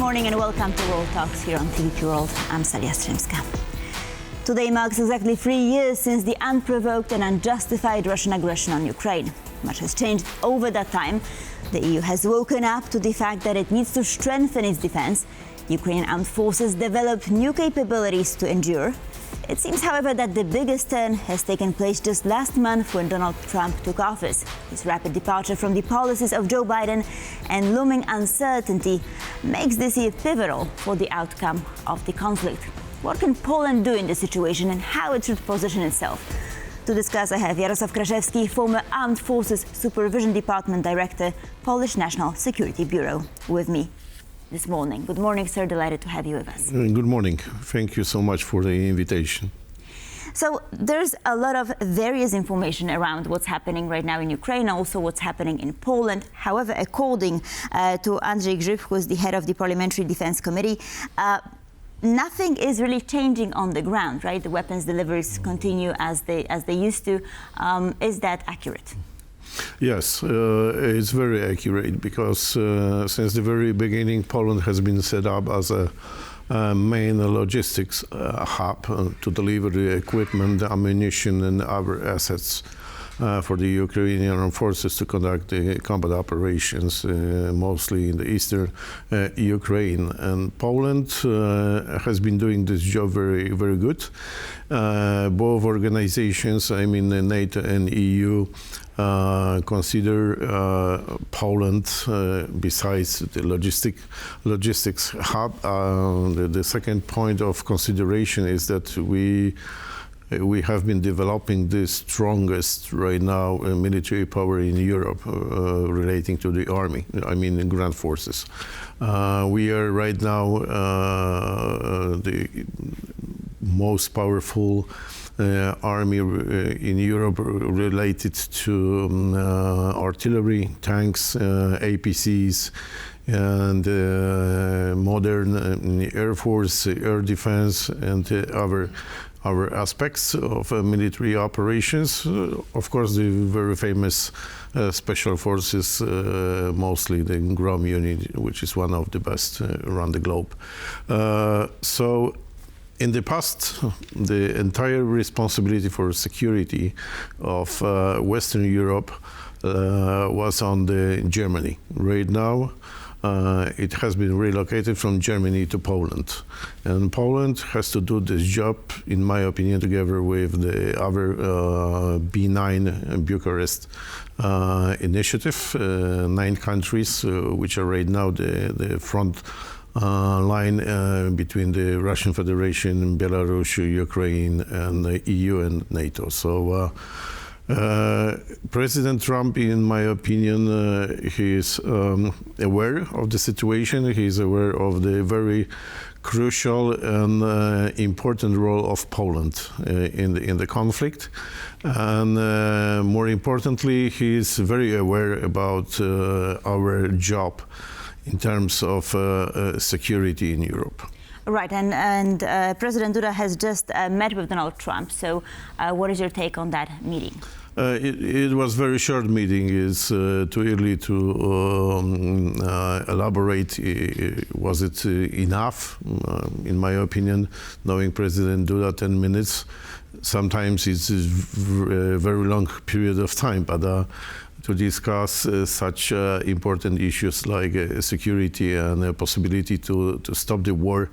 morning and welcome to World Talks here on TVP World. I'm Salia Strymska. Today marks exactly 3 years since the unprovoked and unjustified Russian aggression on Ukraine. Much has changed over that time. The EU has woken up to the fact that it needs to strengthen its defense. Ukrainian armed forces developed new capabilities to endure. It seems, however, that the biggest turn has taken place just last month when Donald Trump took office. His rapid departure from the policies of Joe Biden and looming uncertainty makes this year pivotal for the outcome of the conflict. What can Poland do in this situation and how it should position itself? To discuss, I have Jarosław Kraszewski, former Armed Forces Supervision Department Director, Polish National Security Bureau, with me this morning. Good morning, sir. Delighted to have you with us. Good morning. Thank you so much for the invitation. So there's a lot of various information around what's happening right now in Ukraine, also what's happening in Poland. However, according to Andrzej Grzyb, who is the head of the Parliamentary Defense Committee, nothing is really changing on the ground, right? The weapons deliveries continue as they used to. Is that accurate? Yes, it's very accurate because since the very beginning, Poland has been set up as a main logistics hub to deliver the equipment, the ammunition and other assets for the Ukrainian armed forces to conduct the combat operations, mostly in the eastern Ukraine. And Poland has been doing this job very, very good. Both organizations, I mean NATO and EU, consider Poland, besides the logistics hub, the second point of consideration is that we have been developing the strongest right now military power in Europe relating to the army, I mean the ground forces. We are right now the most powerful army in Europe related to artillery, tanks, APCs, and modern air force, air defense, and other aspects of military operations. Of course, the very famous special forces, mostly the GROM unit, which is one of the best around the globe. So in the past, the entire responsibility for security of Western Europe was on Germany. Right now, it has been relocated from Germany to Poland. And Poland has to do this job, in my opinion, together with the other B9 Bucharest initiative, 9 countries, which are right now the front line between the Russian Federation, Belarus, Ukraine, and the EU and NATO. So President Trump, in my opinion, he is aware of the situation. He is aware of the very crucial and important role of Poland in the conflict. And more importantly, he is very aware about our job in terms of security in Europe. Right, and President Duda has just met with Donald Trump. So what is your take on that meeting? It was a very short meeting. It's too early to elaborate. Was it enough? In my opinion, knowing President Duda, 10 minutes. Sometimes it's a very long period of time, but to discuss such important issues like security and the possibility to stop the war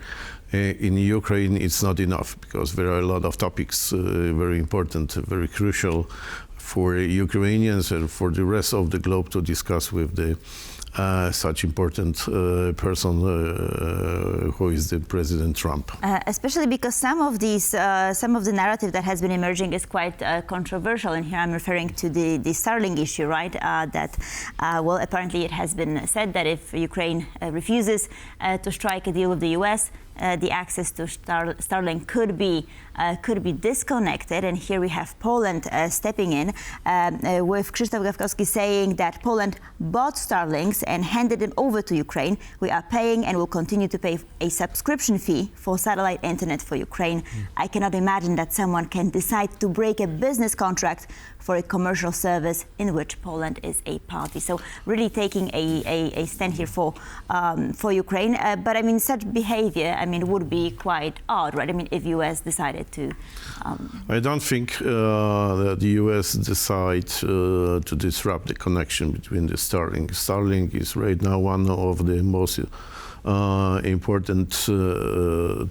in Ukraine, it's not enough, because there are a lot of topics very important, very crucial for Ukrainians and for the rest of the globe to discuss with the such important person who is the President Trump. Especially because some of the narrative that has been emerging is quite controversial, and here I'm referring to the Starlink issue, right? Well, apparently it has been said that if Ukraine refuses to strike a deal with the US, the access to Starlink could be disconnected, and here we have Poland stepping in with Krzysztof Gawkowski saying that Poland bought Starlinks and handed them over to Ukraine. We are paying and will continue to pay a subscription fee for satellite internet for Ukraine. I cannot imagine that someone can decide to break a business contract for a commercial service in which Poland is a party. So really taking a stand here for Ukraine. But I mean, such behavior, I mean, would be quite odd, right? I mean, if US decided to... I don't think that the US decide to disrupt the connection between the Starlink. Starlink is right now one of the most important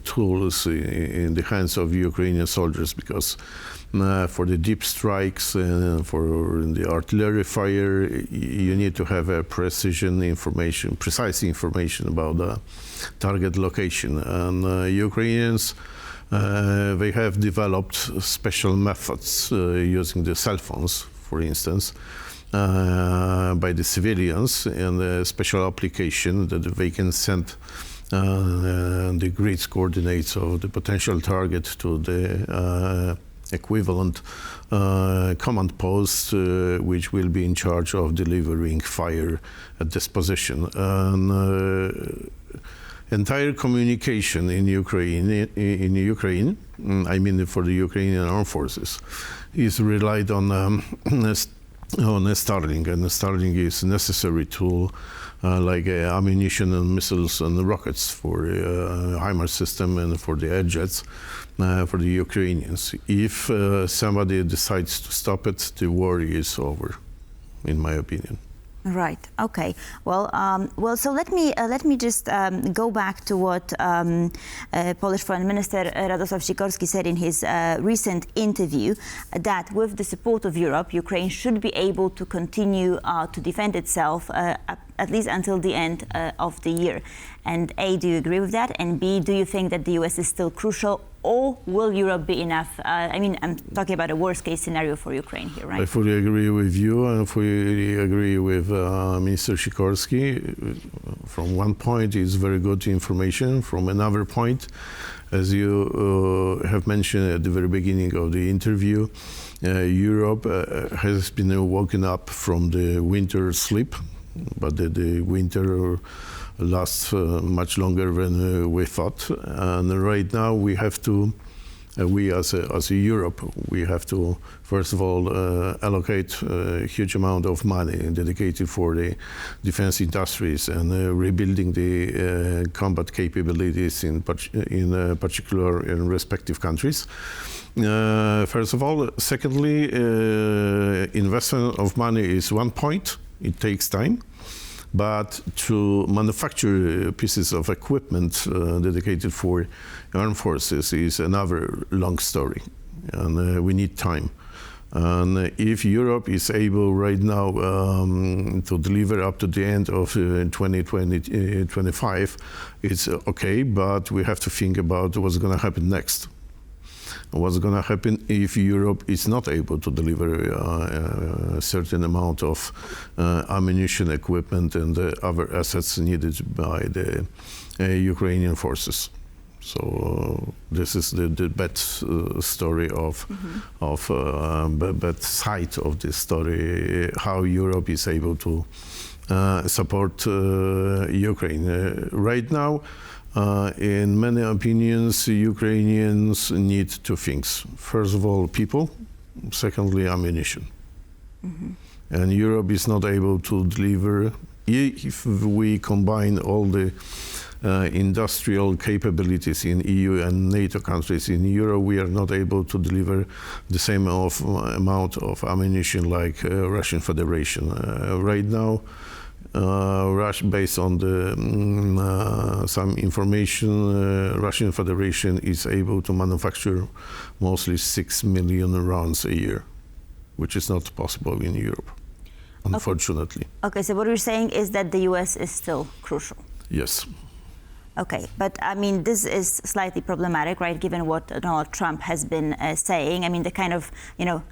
tools in the hands of Ukrainian soldiers, because for the deep strikes and for the artillery fire, you need to have a precise information about the target location. And Ukrainians, they have developed special methods using the cell phones, for instance, by the civilians, and a special application that they can send the grid coordinates of the potential target to the equivalent command post, which will be in charge of delivering fire at this position. And entire communication in Ukraine, I mean for the Ukrainian Armed Forces, is relied on a Starlink, and Starlink is a necessary tool like ammunition and missiles and rockets for HIMARS system and for the air jets for the Ukrainians. If somebody decides to stop it, the war is over, in my opinion. Right. Okay. Well, so let me just go back to what Polish Foreign Minister Jarosław Kraszewski said in his recent interview, that with the support of Europe, Ukraine should be able to continue to defend itself at least until the end of the year. And A, do you agree with that? And B, do you think that the US is still crucial, or will Europe be enough? I mean, I'm talking about a worst-case scenario for Ukraine here, right? I fully agree with you, and fully agree with Minister Sikorski. From one point, it's very good information. From another point, as you have mentioned at the very beginning of the interview, Europe has been woken up from the winter sleep, but the winter lasts much longer than we thought. And right now we have to, we as a Europe, we have to first of all allocate a huge amount of money dedicated for the defense industries and rebuilding the combat capabilities in particular in respective countries. First of all. Secondly, investment of money is one point. It takes time. But to manufacture pieces of equipment dedicated for armed forces is another long story, and we need time. And if Europe is able right now to deliver up to the end of 2025, it's okay, but we have to think about what's going to happen next. What's going to happen if Europe is not able to deliver a certain amount of ammunition, equipment, and other assets needed by the Ukrainian forces? So this is the bad story of bad side of this story, how Europe is able to support Ukraine. Right now, in many opinions, Ukrainians need two things. First of all, people. Secondly, ammunition. And Europe is not able to deliver. If we combine all the industrial capabilities in EU and NATO countries in Europe, we are not able to deliver the same amount of ammunition like Russian Federation. Right now, Russia, based on the some information, Russian Federation is able to manufacture mostly 6 million rounds a year, which is not possible in Europe, unfortunately. Okay, so what you're saying is that the US is still crucial? Yes. Okay, but I mean, this is slightly problematic, right? Given what Donald Trump has been saying. I mean, the kind of,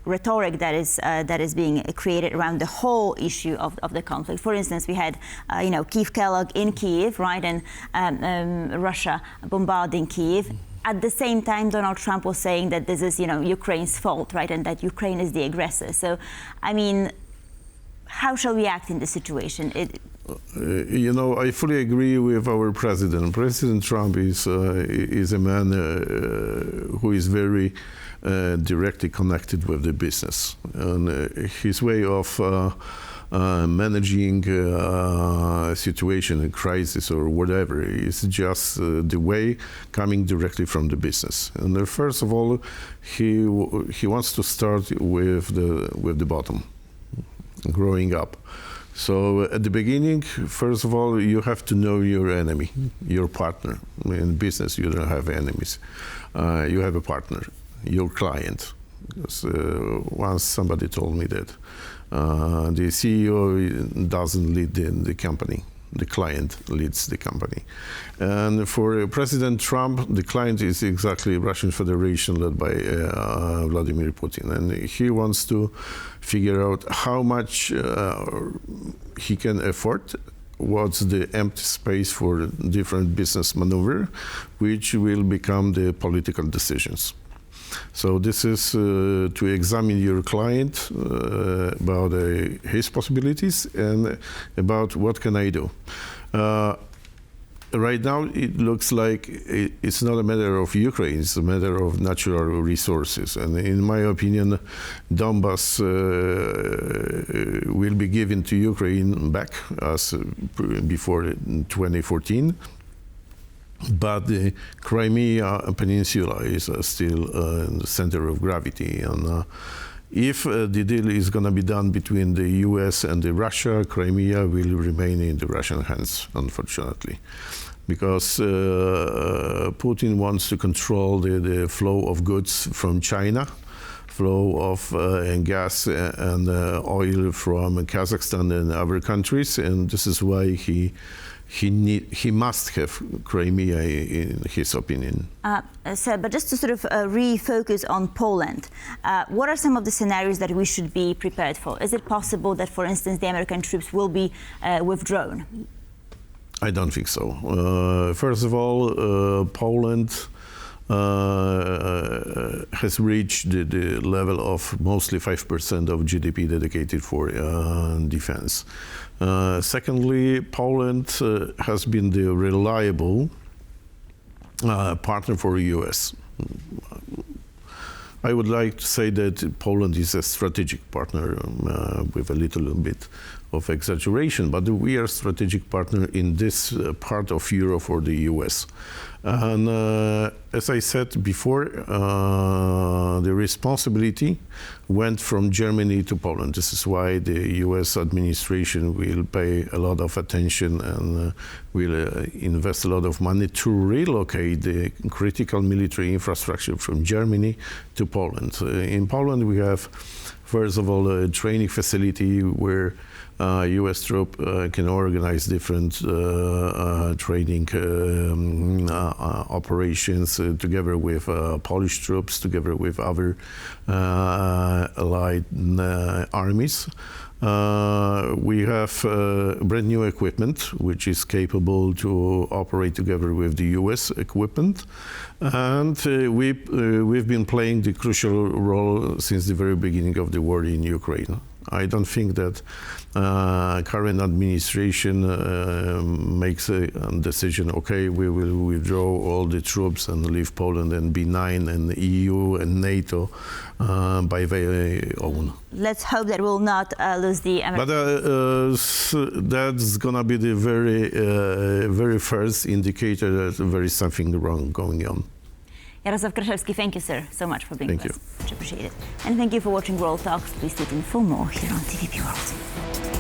rhetoric that is being created around the whole issue of the conflict. For instance, we had, Keith Kellogg in Kyiv, right, and Russia bombarding Kyiv. At the same time, Donald Trump was saying that this is, Ukraine's fault, right, and that Ukraine is the aggressor. So, I mean, how shall we act in this situation? I fully agree with our president. President Trump is a man who is very directly connected with the business, and his way of managing a situation, a crisis or whatever, is just the way coming directly from the business. And first of all, he wants to start with the bottom, growing up. So at the beginning, first of all, you have to know your enemy, your partner. In business, you don't have enemies. You have a partner, your client. Because, once somebody told me that the CEO doesn't lead the company. The client leads the company. And for President Trump, the client is exactly Russian Federation led by Vladimir Putin. And he wants to figure out how much he can afford, what's the empty space for different business maneuver, which will become the political decisions. So this is to examine your client about his possibilities and about what can I do. Right now, it looks like it's not a matter of Ukraine, it's a matter of natural resources. And in my opinion, Donbass will be given to Ukraine back as before 2014. But the Crimea Peninsula is still in the center of gravity. And if the deal is going to be done between the US and Russia, Crimea will remain in the Russian hands, unfortunately. Because Putin wants to control the flow of goods from China, flow of gas and oil from Kazakhstan and other countries. And this is why he must have Crimea, in his opinion. But just to sort of refocus on Poland, what are some of the scenarios that we should be prepared for? Is it possible that, for instance, the American troops will be withdrawn? I don't think so. First of all, Poland has reached the level of mostly 5% of GDP dedicated for defense. Secondly, Poland has been the reliable partner for the US. I would like to say that Poland is a strategic partner with a little bit of exaggeration, but we are a strategic partner in this part of Europe for the US. And as I said before, the responsibility went from Germany to Poland. This is why the US administration will pay a lot of attention and will invest a lot of money to relocate the critical military infrastructure from Germany to Poland. In Poland, we have, first of all, a training facility where U.S. troop can organize different training operations together with Polish troops, together with other allied armies. We have brand new equipment, which is capable to operate together with the U.S. equipment. And we've been playing the crucial role since the very beginning of the war in Ukraine. I don't think that current administration makes a decision, okay, we will withdraw all the troops and leave Poland and B9 and the EU and NATO by their own. Let's hope that we'll not lose the American. But that's going to be the very first indicator that there is something wrong going on. Jarosław Kraszewski, thank you, sir, so much for being with us. Thank you. Much appreciated. And thank you for watching World Talks. Please stay tuned for more here on TVP World.